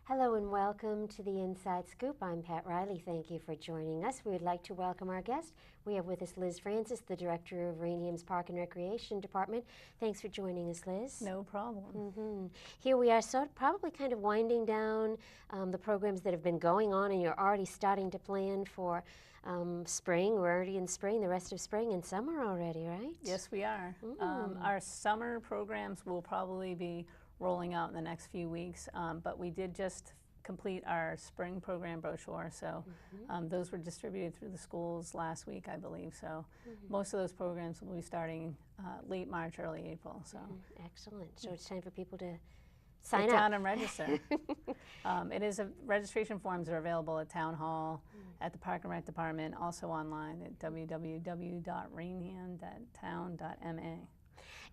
Hello and welcome to the Inside Scoop. I'm Pat Riley. Thank you for joining us. We would like to welcome our guest. We have with us Liz Francis, the Director of Raynham's Park and Recreation Department. Thanks for joining us, Liz. No problem. Here we are, probably kind of winding down the programs that have been going on, and you're already starting to plan for spring. We're already in spring, the rest of spring and summer already, right? Yes, we are. Our summer programs will probably be rolling out in the next few weeks, but we did just complete our spring program brochure, so those were distributed through the schools last week, I believe. So most of those programs will be starting late March, early April. So excellent. So it's time for people to sign up. Get down and register. Registration forms are available at Town Hall, at the Park and Rec Department, also online at www.raynham.town.ma.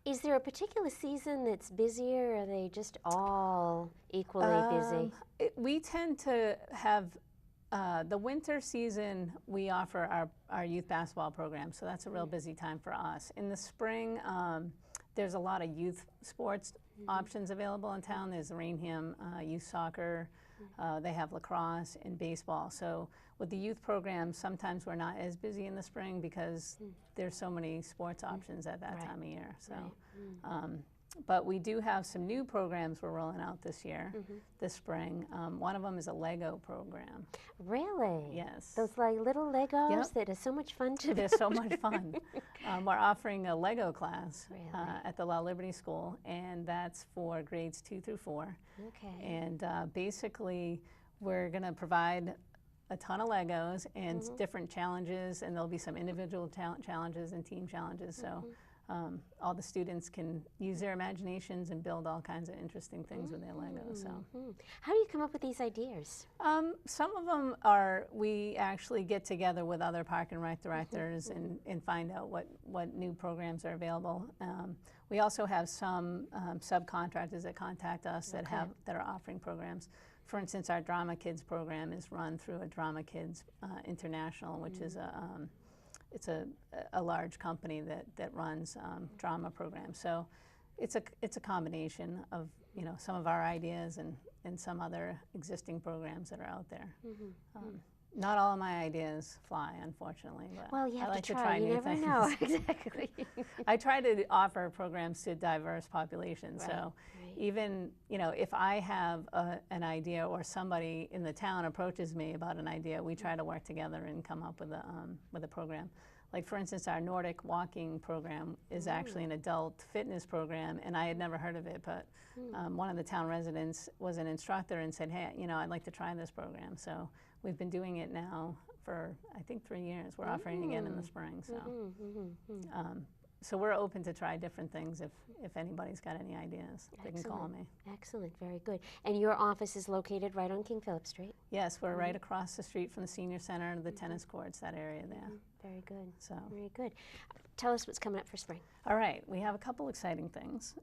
Is there a particular season that's busier, or are they just all equally busy? We tend to have the winter season, we offer our youth basketball program, so that's a real busy time for us. In the spring, there's a lot of youth sports options available in town. There's Raynham youth soccer, they have lacrosse and baseball. So with the youth program, sometimes we're not as busy in the spring because there's so many sports options at that time of year. So, but we do have some new programs we're rolling out this year, this spring. One of them is a Lego program. Really? Yes. Those like little Legos that are so much fun to do. They're so much fun. We're offering a Lego class at the La Liberty School, and that's for grades 2 through 4. Okay. And basically, we're going to provide a ton of Legos and different challenges, and there'll be some individual challenges and team challenges. So all the students can use their imaginations and build all kinds of interesting things with their Legos. So, how do you come up with these ideas? some of them are, we actually get together with other Park and Rec directors and find out what new programs are available. We also have some subcontractors that contact us that are offering programs. For instance, our Drama Kids program is run through a Drama Kids International, which is it's a large company that runs drama programs. So it's a combination of some of our ideas and some other existing programs that are out there. Not all of my ideas fly, unfortunately. But well, you have I like to try. new You never things. know. Exactly. I try to offer programs to diverse populations. So even if I have an idea or somebody in the town approaches me about an idea, we try to work together and come up with a program. Like, for instance, our Nordic walking program is actually an adult fitness program, and I had never heard of it, but one of the town residents was an instructor and said, hey, I'd like to try this program. So we've been doing it now for, I think, 3 years. We're offering it again in the spring. So, so we're open to try different things. If anybody's got any ideas, they can call me. Excellent, very good. And your office is located right on King Philip Street? Yes, we're right across the street from the senior center, the tennis courts, that area there. Very good. So very good. Tell us what's coming up for spring. All right, we have a couple exciting things.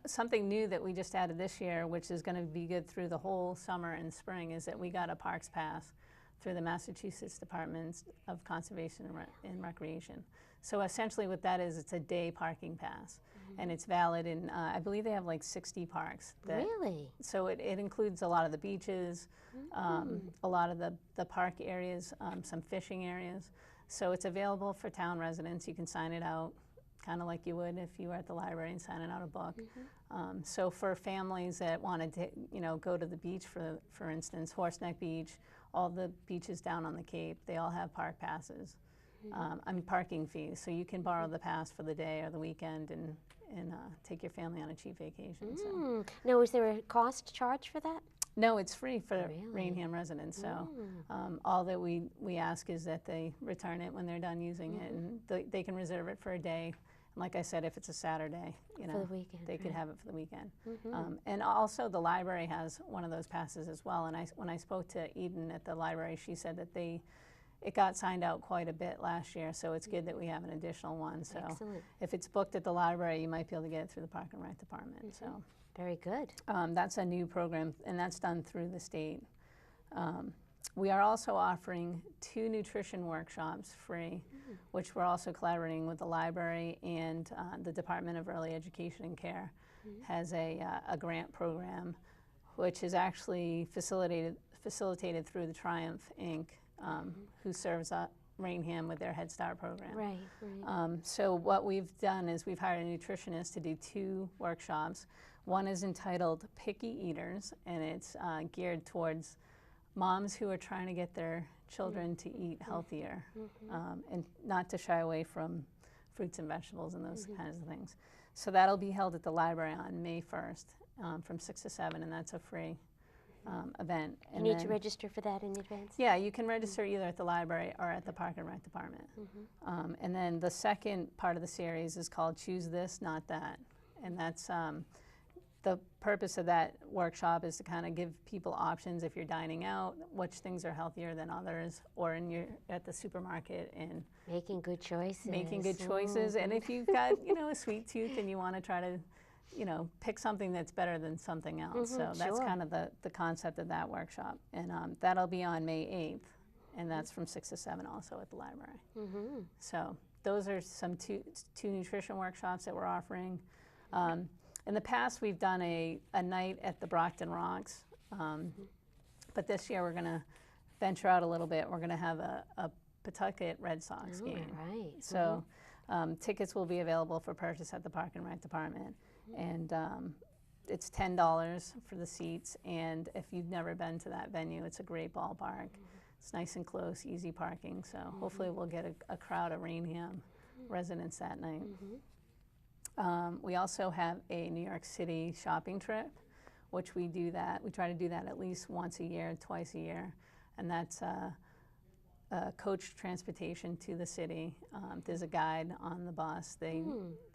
Something new that we just added this year, which is going to be good through the whole summer and spring, is that we got a Parks Pass through the Massachusetts Department of Conservation and Recreation. So essentially what that is, it's a day parking pass, and it's valid in, I believe they have like 60 parks. Really? So it includes a lot of the beaches, a lot of the park areas, some fishing areas. So it's available for town residents. You can sign it out, kind of like you would if you were at the library and signing out a book. So for families that wanted to, go to the beach, for instance, Horseneck Beach, all the beaches down on the Cape, they all have park passes. Parking fees. So you can borrow the pass for the day or the weekend and take your family on a cheap vacation. So. Now, is there a cost charge for that? No, it's free for Raynham residents. So all that we ask is that they return it when they're done using it, and they can reserve it for a day. And like I said, if it's a Saturday, for the weekend, they could have it for the weekend. And also the library has one of those passes as well. And when I spoke to Eden at the library, she said that it got signed out quite a bit last year, so it's good that we have an additional one. So if it's booked at the library, you might be able to get it through the Park and Rec Department. So very good. That's a new program, and that's done through the state. We are also offering 2 nutrition workshops free, which we're also collaborating with the library, and the Department of Early Education and Care has a grant program which is actually facilitated through the Triumph Inc., who serves Raynham with their Head Start program. Right, right. So what we've done is we've hired a nutritionist to do 2 workshops. One is entitled Picky Eaters, and it's geared towards moms who are trying to get their children to eat healthier, and not to shy away from fruits and vegetables and those kinds of things. So that'll be held at the library on May 1st from 6 to 7, and that's a free event. You need to register for that in advance? Yeah, you can register either at the library or at the Park and Rec Department. And then the second part of the series is called Choose This, Not That. And that's the purpose of that workshop is to kind of give people options if you're dining out, which things are healthier than others, or you're at the supermarket and making good choices. Making good choices. And if you've got, a sweet tooth and you want to try to pick something that's better than something else. So that's kind of the concept of that workshop. And that'll be on May 8th, and that's from 6 to 7 also at the library. So those are some two nutrition workshops that we're offering. In the past, we've done a night at the Brockton Rocks, but this year we're going to venture out a little bit. We're going to have a Pawtucket Red Sox game. Right. So tickets will be available for purchase at the Park and Rec Department. And it's $10 for the seats, and if you've never been to that venue, it's a great ballpark. It's nice and close, easy parking, so hopefully we'll get a crowd of Raynham residents that night. We also have a New York City shopping trip, which we try to do that at least once a year, twice a year, and that's coach transportation to the city. There's a guide on the bus. They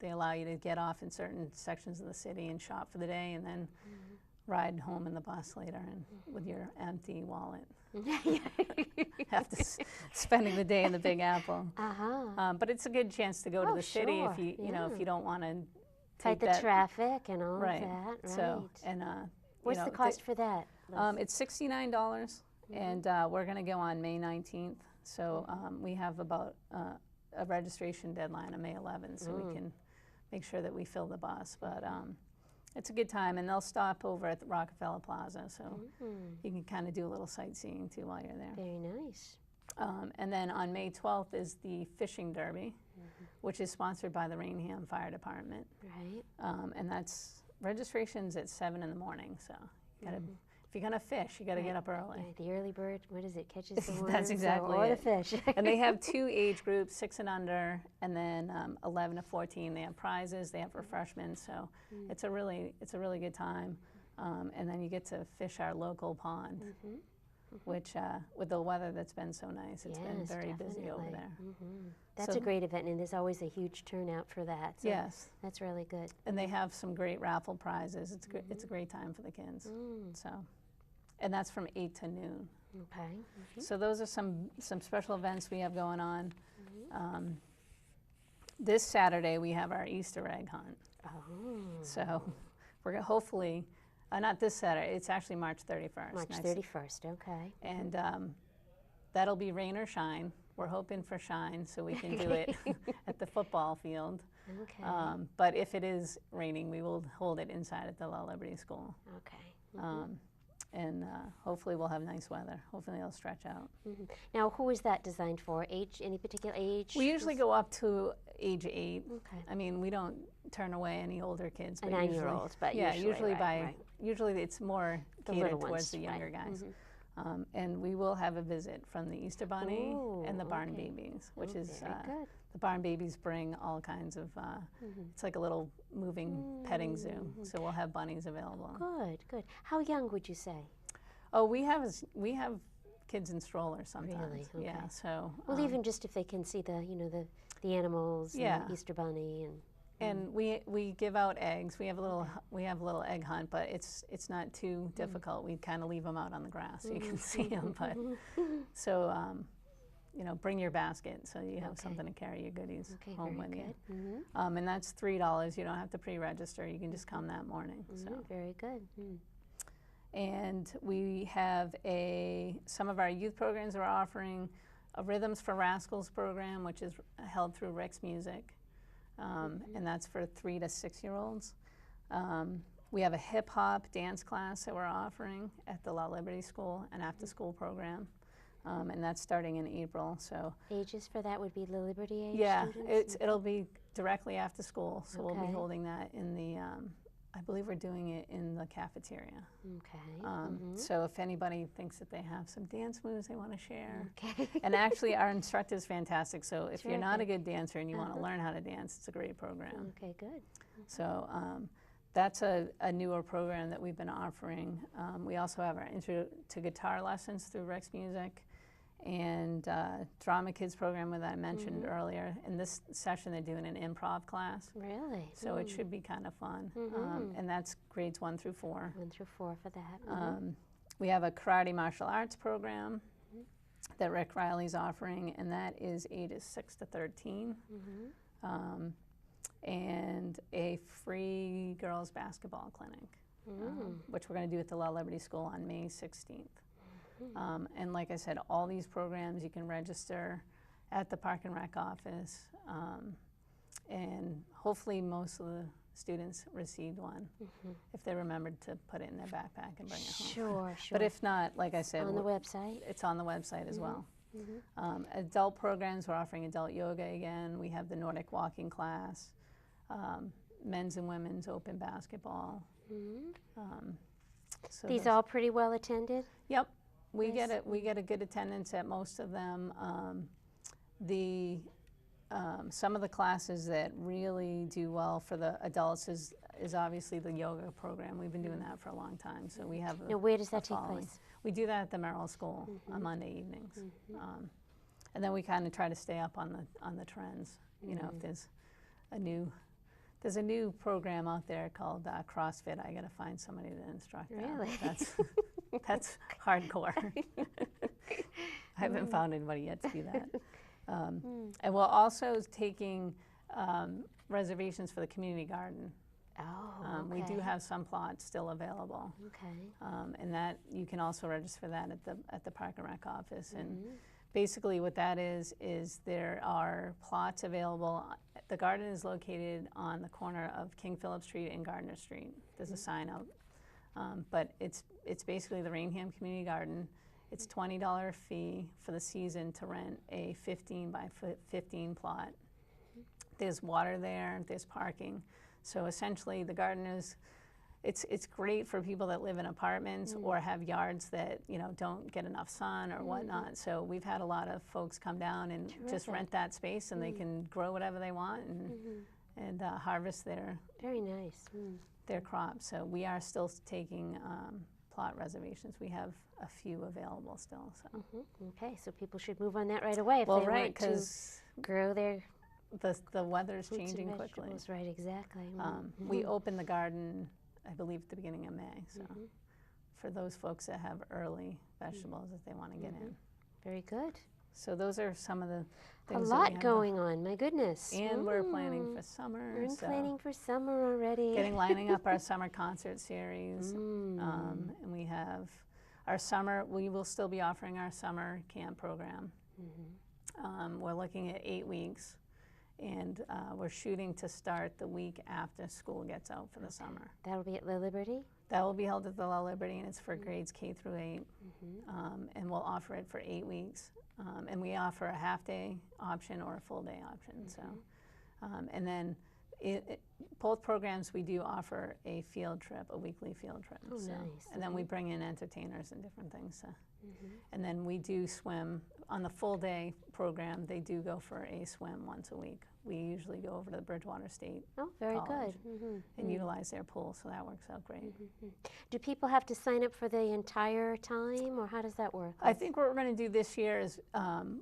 allow you to get off in certain sections of the city and shop for the day, and then ride home in the bus later and with your empty wallet. After spending the day in the Big Apple. But it's a good chance to go to the city if if you don't want to fight the traffic and all of that. Right. So and what's the cost for that? It's $69. And we're going to go on May 19th. So we have about a registration deadline on May 11th, so we can make sure that we fill the bus. But it's a good time, and they'll stop over at the Rockefeller Plaza, so you can kind of do a little sightseeing too while you're there. Very nice. And then on May 12th is the Fishing Derby, which is sponsored by the Raynham Fire Department. Right. And that's registration's at 7 in the morning, so you gotta. If you're going to fish, you got to get up early. Yeah, the early bird, what is it, catches the worm? That's exactly or it. the fish. And they have 2 age groups, 6 and under, and then 11 to 14. They have prizes, they have refreshments, so it's a really good time. And then you get to fish our local pond, which with the weather that's been so nice, it's been very busy over there. That's a great event, and there's always a huge turnout for that. So yes. That's really good. And they have some great raffle prizes. It's a great time for the kids. So. And that's from 8 to noon. Okay. So those are some special events we have going on. This Saturday we have our Easter egg hunt. So we're gonna hopefully, not this Saturday, it's actually March 31st. March 31st, okay. And that'll be rain or shine. We're hoping for shine so we can do it at the football field. Okay. But if it is raining, we will hold it inside at the La Liberty School. Okay. And hopefully we'll have nice weather. Hopefully it'll stretch out. Now, who is that designed for? Age? Any particular age? We usually go up to age 8. Okay. I mean, we don't turn away any older kids. A 9-year-old, but yeah, usually usually it's more catered towards the ones, younger guys. And we will have a visit from the Easter Bunny and the Barn Babies, which is very good. the Barn Babies bring all kinds of. It's like a little moving petting zoo, so we'll have bunnies available. Good, good. How young would you say? Oh, we have kids in strollers sometimes. Really? Okay. Yeah. So. Well, even just if they can see the the animals, and the Easter Bunny, and we give out eggs. We have a little egg hunt, but it's not too difficult. We kind of leave them out on the grass so you can see them. But so bring your basket so you have something to carry your goodies home with you. And that's $3. You don't have to pre-register. You can just come that morning. So very good. And we have some of our youth programs are offering a Rhythms for Rascals program, which is held through Rick's Music. And that's for 3 to 6-year-olds. We have a hip hop dance class that we're offering at the La Liberty School, an after school program. And that's starting in April. So ages for that would be the Liberty age yeah, students? it'll be directly after school. So we'll be Okay. holding that in the, I believe we're doing it in the cafeteria. Okay. So if anybody thinks that they have some dance moves they want to share. Okay. And actually our instructor is fantastic. So if you're not a Terrific. good dancer and you want to learn how to dance, it's a great program. Okay, good. So that's a newer program that we've been offering. We also have our Intro to Guitar lessons through Rex Music, and Drama Kids program that I mentioned earlier. In this session, they're doing an improv class. Really? So it should be kind of fun. And that's grades 1 through 4. 1 through 4 for that. We have a karate martial arts program that Rick Riley's offering, and that is ages 6 to 13. And a free girls basketball clinic, which we're going to do at the La Liberty School on May 16th. And like I said, all these programs you can register at the Park and Rec office, and hopefully most of the students received one if they remembered to put it in their backpack and bring it home. Sure. But if not, like I said, on the website? it's on the website as well. Adult programs, we're offering adult yoga again. We have the Nordic walking class, men's and women's open basketball. So These all pretty well attended? Yep. We Nice. get a good attendance at most of them. Some of the classes that really do well for the adults is obviously the yoga program. We've been doing that for a long time, so we have. Now, where does a that take following. place? We do that at the Merrill School on Monday evenings, and then we kind of try to stay up on the trends. You know, if there's a new program out there called CrossFit, I got to find somebody to instruct. Really? That's hardcore. I haven't found anybody yet to do that. And we're also taking reservations for the community garden. Oh, okay. We do have some plots still available. Okay. And that you can also register for that at the Park and Rec office. And basically what that is there are plots available. The garden is located on the corner of King Philip Street and Gardner Street. There's a sign out. But it's basically the Raynham Community Garden. It's $20 fee for the season to rent a 15 by 15 plot. There's water there, there's parking. So essentially the garden is, it's great for people that live in apartments or have yards that, you know, don't get enough sun or whatnot. So we've had a lot of folks come down and just rent that space, and they can grow whatever they want and harvest Very nice. their crops. So we are still taking plot reservations. We have a few available still. So. Okay, so people should move on that right away if Well, they right, want to because grow their the weather's fruits changing and quickly. vegetables. Right, exactly. We opened the garden, I believe, at the beginning of May. So for those folks that have early vegetables that they want to get in. Very good. So those are some of the A things that we lot have going on, my goodness. And we're planning for summer. We're so planning for summer already. lining up our summer concert series. And we have our summer, we will still be offering our summer camp program. We're looking at 8 weeks, and we're shooting to start the week after school gets out for the summer. That'll be at La Liberty? That will be held at the La Liberty, and it's for grades K through 8. And we'll offer it for 8 weeks. And we offer a half-day option or a full-day option. So, and then both programs, we do offer a field trip, a weekly field trip. Oh, so, nice. And then we bring in entertainers and different things. So. And then we do swim. On the full-day program, they do go for a swim once a week. We usually go over to the Bridgewater State Oh, very College good. and utilize their pool, so that works out great. Do people have to sign up for the entire time, or how does that work? I think what we're going to do this year is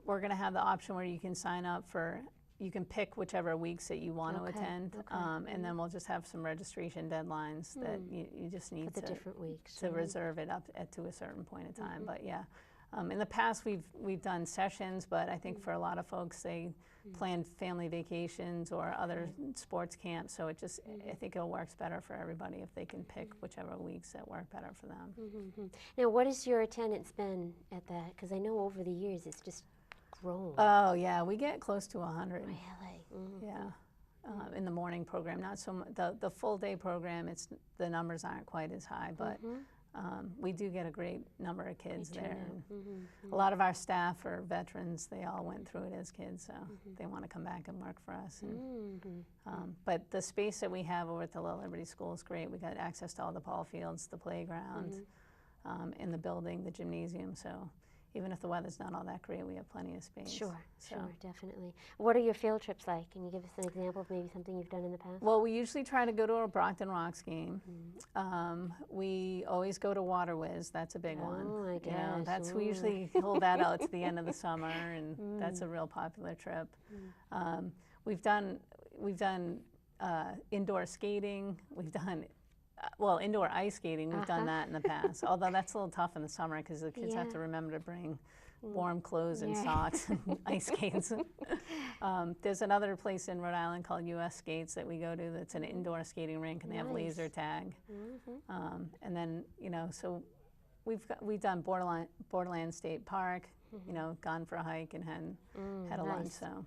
we're going to have the option where you can sign up for, you can pick whichever weeks that you want to attend, and then we'll just have some registration deadlines that you just need for the different weeks. to reserve it up to a certain point in time. But yeah, in the past we've done sessions, but I think for a lot of folks they plan family vacations or other sports camps, so it just I think it works better for everybody if they can pick whichever weeks that work better for them. Now, what has your attendance been at that? Because I know over the years it's just grown. Oh yeah, we get close to 100. Really? Yeah, in the morning program. Not so much the full day program. The numbers aren't quite as high, but we do get a great number of kids there. A lot of our staff are veterans. They all went through it as kids, so they want to come back and work for us. And, but the space that we have over at the Little Liberty School is great. We got access to all the ball fields, the playground, in the building, the gymnasium. So even if the weather's not all that great, we have plenty of space. Sure, definitely. What are your field trips like? Can you give us an example of maybe something you've done in the past? Well, we usually try to go to a Brockton Rocks game. We always go to Water Whiz. That's a big one. Oh my gosh. We usually hold that out to the end of the summer, and that's a real popular trip. We've done indoor skating. We've done indoor ice skating. We've done that in the past, although that's a little tough in the summer because the kids have to remember to bring warm clothes and socks and ice skates. There's another place in Rhode Island called US Skates that we go to that's an indoor skating rink, and they have laser tag. And then, so we've done Borderland State Park, gone for a hike and had a lunch. So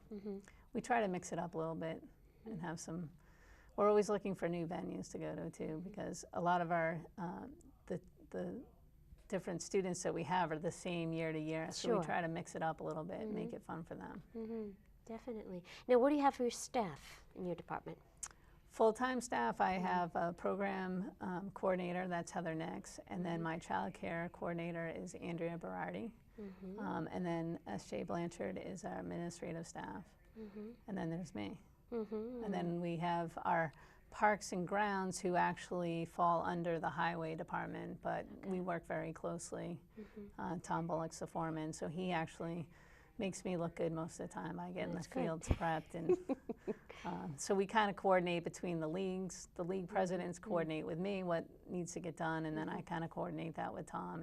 we try to mix it up a little bit and have some. We're always looking for new venues to go to too, because a lot of our the different students that we have are the same year to year, so we try to mix it up a little bit and make it fun for them. Definitely. Now, what do you have for your staff in your department? Full-time staff, I have a program coordinator, that's Heather Nix, and then my child care coordinator is Andrea Berardi, and then S.J. Blanchard is our administrative staff, and then there's me. And then we have our Parks and Grounds who actually fall under the Highway Department, but we work very closely. Tom Bullock's the foreman, so he actually makes me look good most of the time. I get in the fields prepped, and so we kind of coordinate between the leagues. The league presidents coordinate with me what needs to get done, and then I kind of coordinate that with Tom,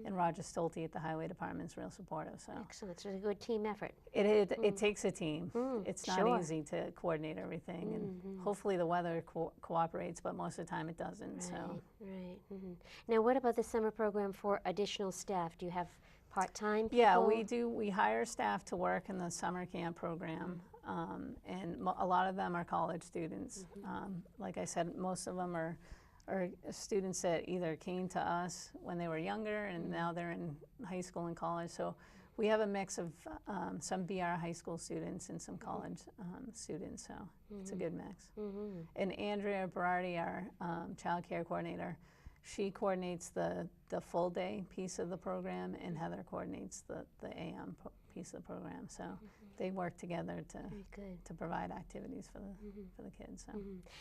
and Roger Stolte at the Highway Department is real supportive. So excellent. So it's a good team effort. It takes a team. It's not easy to coordinate everything, and hopefully the weather cooperates, but most of the time it doesn't. Now, what about the summer program for additional staff? Do you have part-time people? Yeah, we do. We hire staff to work in the summer camp program, and a lot of them are college students. Like I said, most of them are students that either came to us when they were younger and now they're in high school and college. So we have a mix of some BR high school students and some college students, so it's a good mix. And Andrea Berardi, our child care coordinator, she coordinates the full day piece of the program, and Heather coordinates the AM piece of the program. So they work together to provide activities for the kids. So.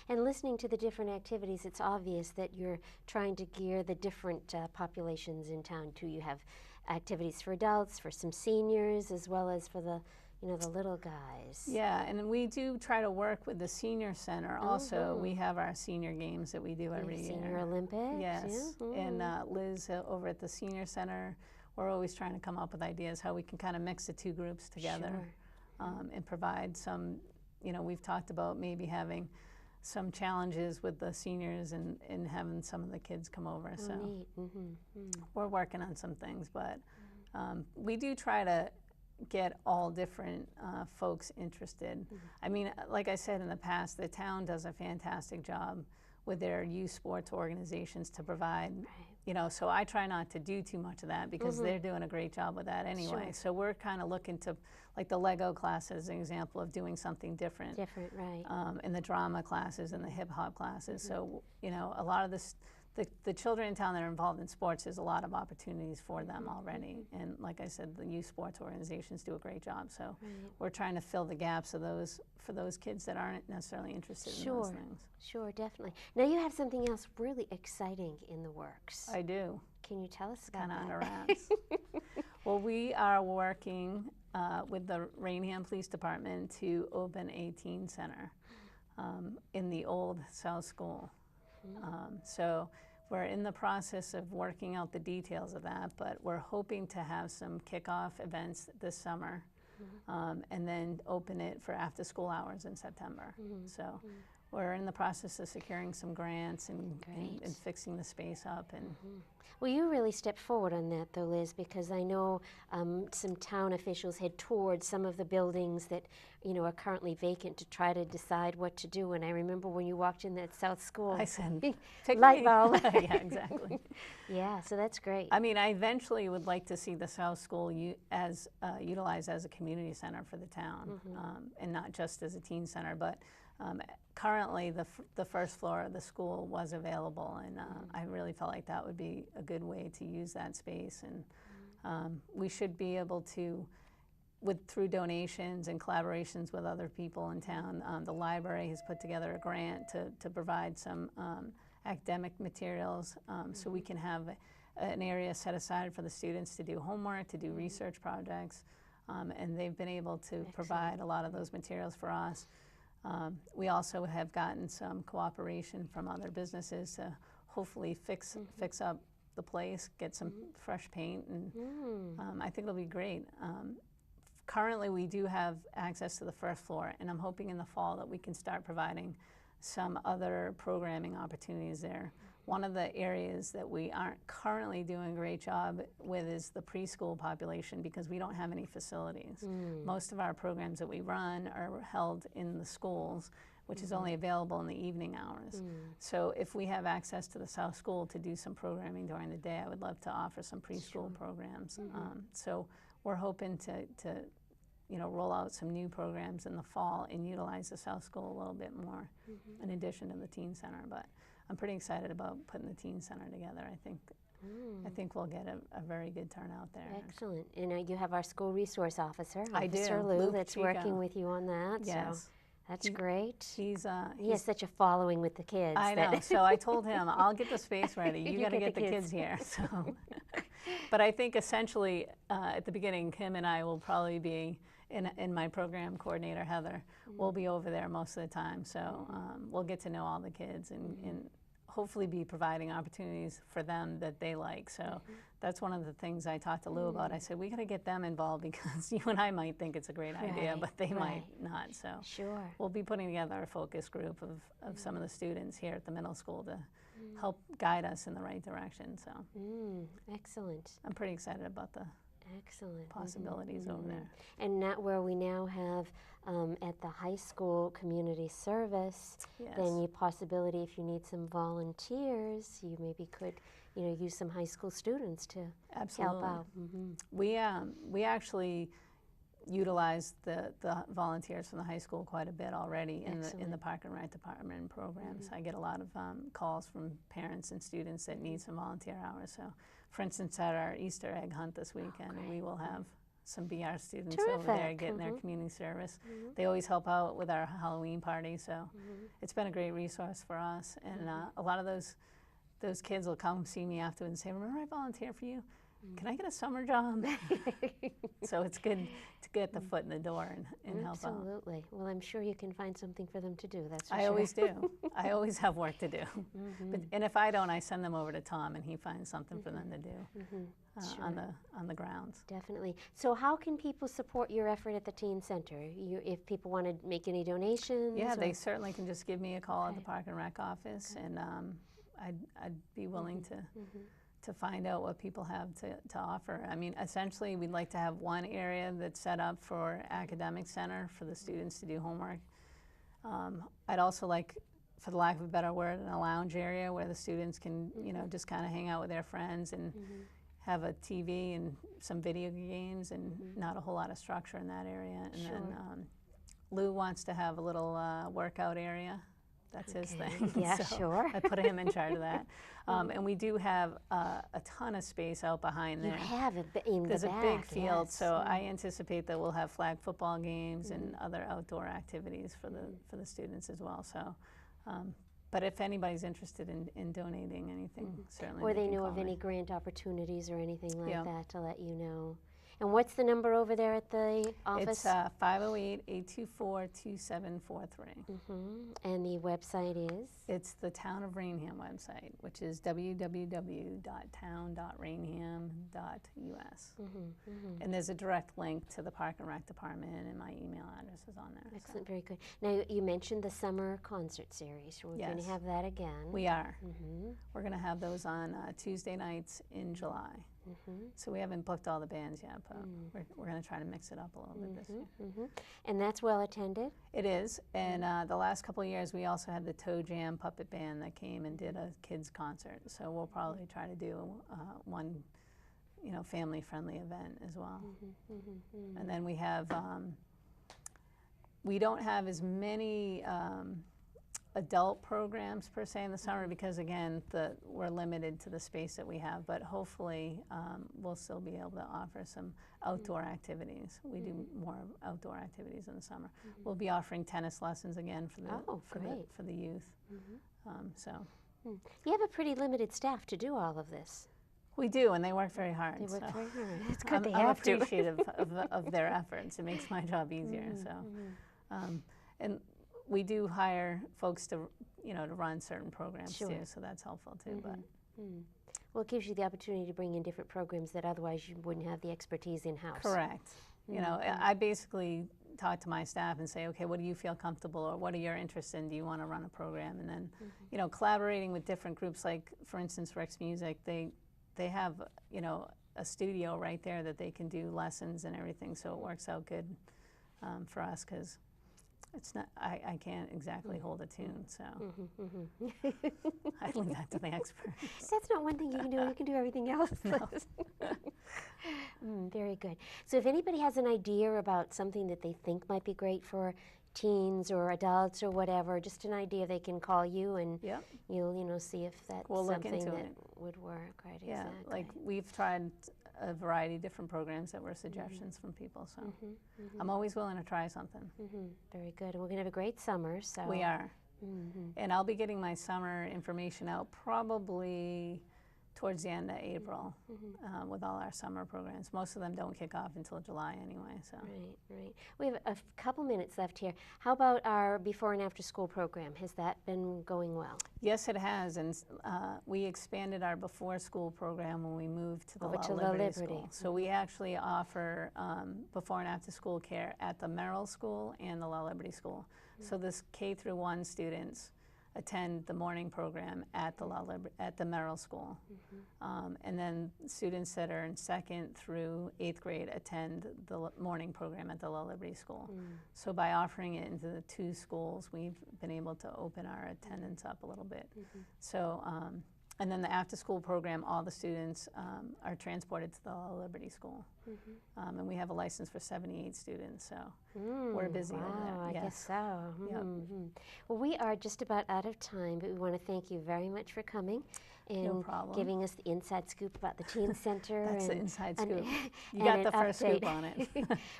And listening to the different activities, it's obvious that you're trying to gear the different populations in town too. You have activities for adults, for some seniors, as well as for the the little guys. Yeah, and we do try to work with the senior center also. We have our senior games that we do every year. Senior Olympics. Yes, and Liz over at the senior center, we're always trying to come up with ideas how we can kind of mix the two groups together and provide some, we've talked about maybe having some challenges with the seniors and having some of the kids come over. So we're working on some things, but we do try to get all different folks interested. I mean, like I said in the past, the town does a fantastic job with their youth sports organizations to provide, so I try not to do too much of that because they're doing a great job with that anyway. So we're kind of looking to, like the Lego class as an example of doing something different. And the drama classes and the hip hop classes. So, a lot of this, the children in town that are involved in sports, there's a lot of opportunities for them already. And like I said, the youth sports organizations do a great job. So we're trying to fill the gaps of those for those kids that aren't necessarily interested in those things. Sure, definitely. Now you have something else really exciting in the works. I do. Can you tell us about that? Kind of under wraps. Well, we are working with the Raynham Police Department to open a teen center in the old South School. So we're in the process of working out the details of that, but we're hoping to have some kickoff events this summer and then open it for after school hours in September. So we're in the process of securing some grants and fixing the space up. And well, you really stepped forward on that, though, Liz, because I know some town officials had toured some of the buildings that, you know, are currently vacant to try to decide what to do. And I remember when you walked in that South School, I said, light bulb. Yeah, exactly. Yeah, so that's great. I mean, I eventually would like to see the South School utilized as a community center for the town, and not just as a teen center. But currently, the first floor of the school was available, and I really felt like that would be a good way to use that space. And we should be able to, through donations and collaborations with other people in town, the library has put together a grant to provide some academic materials, so we can have an area set aside for the students to do homework, to do research projects, and they've been able to provide a lot of those materials for us. We also have gotten some cooperation from other businesses to hopefully fix up the place, get some fresh paint, and I think it'll be great. Currently, we do have access to the first floor, and I'm hoping in the fall that we can start providing some other programming opportunities there. One of the areas that we aren't currently doing a great job with is the preschool population, because we don't have any facilities. Most of our programs that we run are held in the schools, which is only available in the evening hours. So if we have access to the South School to do some programming during the day, I would love to offer some preschool programs. So we're hoping to roll out some new programs in the fall and utilize the South School a little bit more in addition to the Teen Center. But I'm pretty excited about putting the Teen Center together. I think we'll get a very good turnout there. Excellent. And you have our school resource officer, I do, Officer Lou, Luke that's Chico. working with you on that. Yes. So that's great. He He's has such a following with the kids. I know. So I told him, I'll get the space ready. You got to get the kids here. So, but I think essentially at the beginning, Kim and I will probably be in my program coordinator, Heather, we'll be over there most of the time. So we'll get to know all the kids and hopefully be providing opportunities for them that they like. So that's one of the things I talked to Lou about. I said, we got to get them involved, because you and I might think it's a great idea, but they might not. So we'll be putting together a focus group of some of the students here at the middle school to help guide us in the right direction. So excellent. I'm pretty excited about the possibilities over there. And not where we now have at the high school community service, then your possibility, if you need some volunteers, you maybe could use some high school students to help out. We actually utilize the volunteers from the high school quite a bit already in the Park and Rec department and programs. I get a lot of calls from parents and students that need some volunteer hours. So, for instance, at our Easter egg hunt this weekend, we will have some BR students over there getting their community service. They always help out with our Halloween party, so it's been a great resource for us. And a lot of those kids will come see me afterwards and say, remember I volunteered for you? Can I get a summer job? So it's good to get the foot in the door and help out. Absolutely. Well, I'm sure you can find something for them to do, that's for sure. I always do. I always have work to do. And if I don't, I send them over to Tom, and he finds something for them to do on the grounds. Definitely. So how can people support your effort at the Teen Center? If people want to make any donations? Yeah, they certainly can just give me a call at the Park and Rec office, and I'd be willing to find out what people have to offer. I mean, essentially, we'd like to have one area that's set up for academic center for the students to do homework. I'd also like, for the lack of a better word, a lounge area where the students can, just kind of hang out with their friends and have a TV and some video games and not a whole lot of structure in that area. And then Lou wants to have a little workout area. That's his thing. Yeah, so sure. I put him in charge of that. And we do have a ton of space out behind there. You have it in the back. There's a big field, so I anticipate that we'll have flag football games and other outdoor activities for the students as well. So, but if anybody's interested in donating anything, certainly. Or they know of any grant opportunities or anything like that to let you know. And what's the number over there at the office? It's 508-824-2743. And the website is? It's the Town of Raynham website, which is www.town.raynham.us. And there's a direct link to the Park and Rec Department, and my email address is on there. Excellent, very good. Now, you mentioned the summer concert series. We're going to have that again. We are. We're going to have those on Tuesday nights in July. So we haven't booked all the bands yet, but we're going to try to mix it up a little bit this year. And that's well attended? It is, and the last couple of years we also had the Toe Jam Puppet Band that came and did a kids concert. So we'll probably try to do one, family-friendly event as well. And then we have, we don't have as many adult programs per se in the summer because again we're limited to the space that we have, but hopefully we'll still be able to offer some outdoor activities. We do more outdoor activities in the summer. We'll be offering tennis lessons again for the youth. You have a pretty limited staff to do all of this. We do, and they work very hard. They work very hard. It's good. I'm appreciative of their efforts. It makes my job easier. And we do hire folks to, to run certain programs too, so that's helpful too. Well, it gives you the opportunity to bring in different programs that otherwise you wouldn't have the expertise in-house. Correct. I basically talk to my staff and say, okay, what do you feel comfortable, or what are your interests in? Do you want to run a program? And then, collaborating with different groups, like for instance, Rex Music, they have, a studio right there that they can do lessons and everything, so it works out good for us because it's not, I can't exactly hold a tune, so I leave that to the experts. That's not one thing you can do. You can do everything else. No. Very good. So if anybody has an idea about something that they think might be great for teens or adults or whatever, just an idea, they can call you and you'll see if that's something that would work. Right? Yeah, exactly. like we've tried a variety of different programs that were suggestions from people, so I'm always willing to try something. Very good. And we're going to have a great summer. So we are. And I'll be getting my summer information out probably towards the end of April with all our summer programs. Most of them don't kick off until July anyway. So. Right. We have a couple minutes left here. How about our before and after school program? Has that been going well? Yes, it has, and we expanded our before school program when we moved to the La Liberty School. So we actually offer before and after school care at the Merrill School and the La Liberty School. So this K through 1 students attend the morning program at the Merrill School. And then students that are in 2nd through 8th grade attend the morning program at the La Liberty School. So by offering it into the 2 schools, we've been able to open our attendance up a little bit. So, and then the after-school program, all the students are transported to the La Liberty School. And we have a license for 78 students, so we're busy over there. I guess so. Well, we are just about out of time, but we want to thank you very much for coming and giving us the inside scoop about the Teen Center. That's the inside scoop. You got the first scoop on it.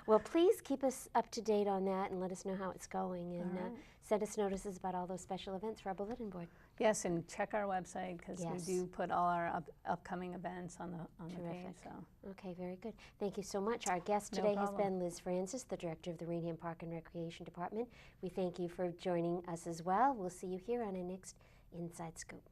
Well, please keep us up to date on that and let us know how it's going, and send us notices about all those special events for our bulletin board. Yes, and check our website because we do put all our upcoming events on the page. So. Okay, very good. Thank you so much. Our guest today has been Liz Francis, the Director of the Raynham Park and Recreation Department. We thank you for joining us as well. We'll see you here on our next Inside Scoop.